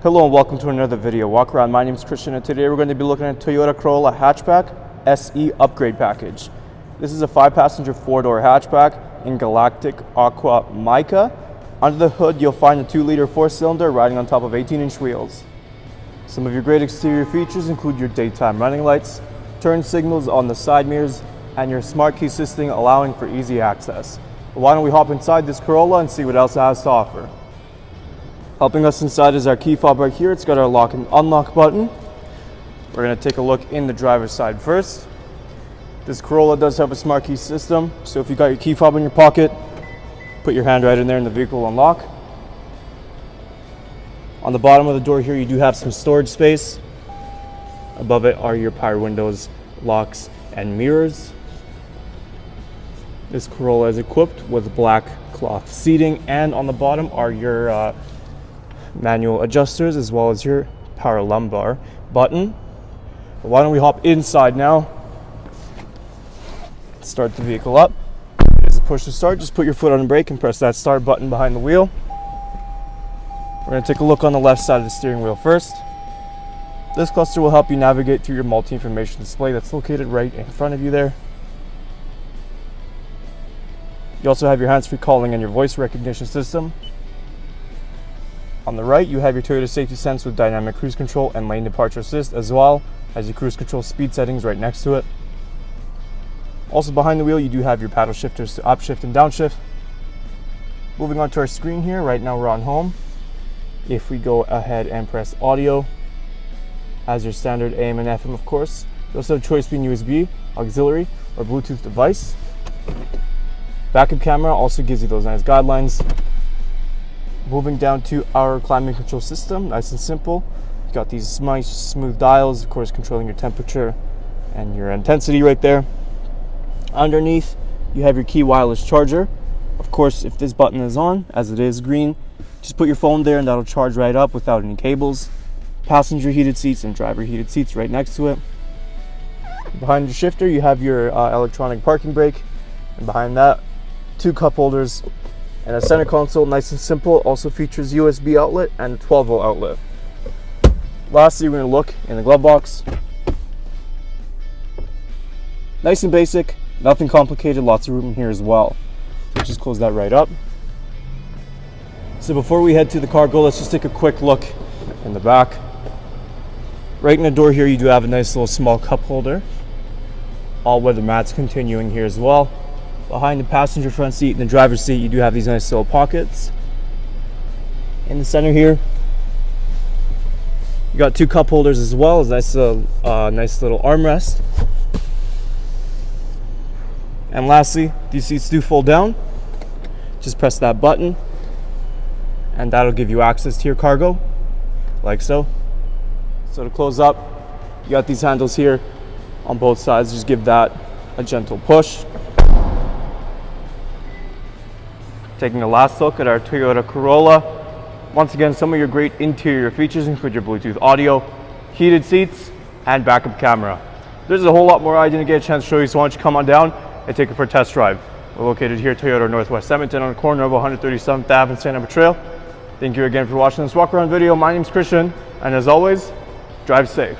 Hello and welcome to another video. Walk around. My name is Christian and today we're going to be looking at Toyota Corolla Hatchback SE Upgrade Package. This is a 5-passenger 4-door hatchback in Galactic Aqua Mica. Under the hood you'll find a 2-liter 4-cylinder riding on top of 18-inch wheels. Some of your great exterior features include your daytime running lights, turn signals on the side mirrors, and your smart key system allowing for easy access. But why don't we hop inside this Corolla and see what else it has to offer. Helping us inside is our key fob right here. It's got our lock and unlock button. We're going to take a look in the driver's side first. This Corolla does have a smart key system, so if you got your key fob in your pocket, put your hand right in there and the vehicle will unlock. On the bottom of the door here you do have some storage space. Above it are your power windows, locks, and mirrors. This Corolla is equipped with black cloth seating, and on the bottom are your manual adjusters as well as your power lumbar button. But why don't we hop inside now? Start the vehicle up. There's a push to start. Just put your foot on the brake and press that start button behind the wheel. We're going to take a look on the left side of the steering wheel first. This cluster will help you navigate through your multi-information display that's located right in front of you there. You also have your hands-free calling and your voice recognition system. On the right, you have your Toyota Safety Sense with dynamic cruise control and lane departure assist, as well as your cruise control speed settings right next to it. Also behind the wheel, you do have your paddle shifters to upshift and downshift. Moving on to our screen here, right now we're on home. If we go ahead and press audio, as your standard AM and FM of course. You also have choice between USB, auxiliary, or Bluetooth device. Backup camera also gives you those nice guidelines. Moving down to our climate control system, nice and simple. You've got these nice smooth dials, of course controlling your temperature and your intensity right there. Underneath, you have your key wireless charger. Of course, if this button is on, as it is green, just put your phone there and that'll charge right up without any cables. Passenger heated seats and driver heated seats right next to it. Behind your shifter, you have your electronic parking brake, and behind that, 2 cup holders. And a center console, nice and simple, also features USB outlet and a 12-volt outlet. Lastly, we're going to look in the glove box. Nice and basic, nothing complicated, lots of room in here as well. Just close that right up. So before we head to the cargo, let's just take a quick look in the back. Right in the door here, you do have a nice little small cup holder. All-weather mats continuing here as well. Behind the passenger front seat and the driver's seat, you do have these nice little pockets. In the center here, you got 2 cup holders as well as nice little armrest. And lastly, these seats do fold down. Just press that button, and that'll give you access to your cargo, like so. So to close up, you got these handles here on both sides. Just give that a gentle push. Taking a last look at our Toyota Corolla. Once again, some of your great interior features include your Bluetooth audio, heated seats, and backup camera. There's a whole lot more I didn't get a chance to show you, so why don't you come on down and take it for a test drive. We're located here at Toyota Northwest Edmonton on the corner of 137th Ave and St.Albert Trail. Thank you again for watching this walk around video. My name is Christian, and as always, drive safe.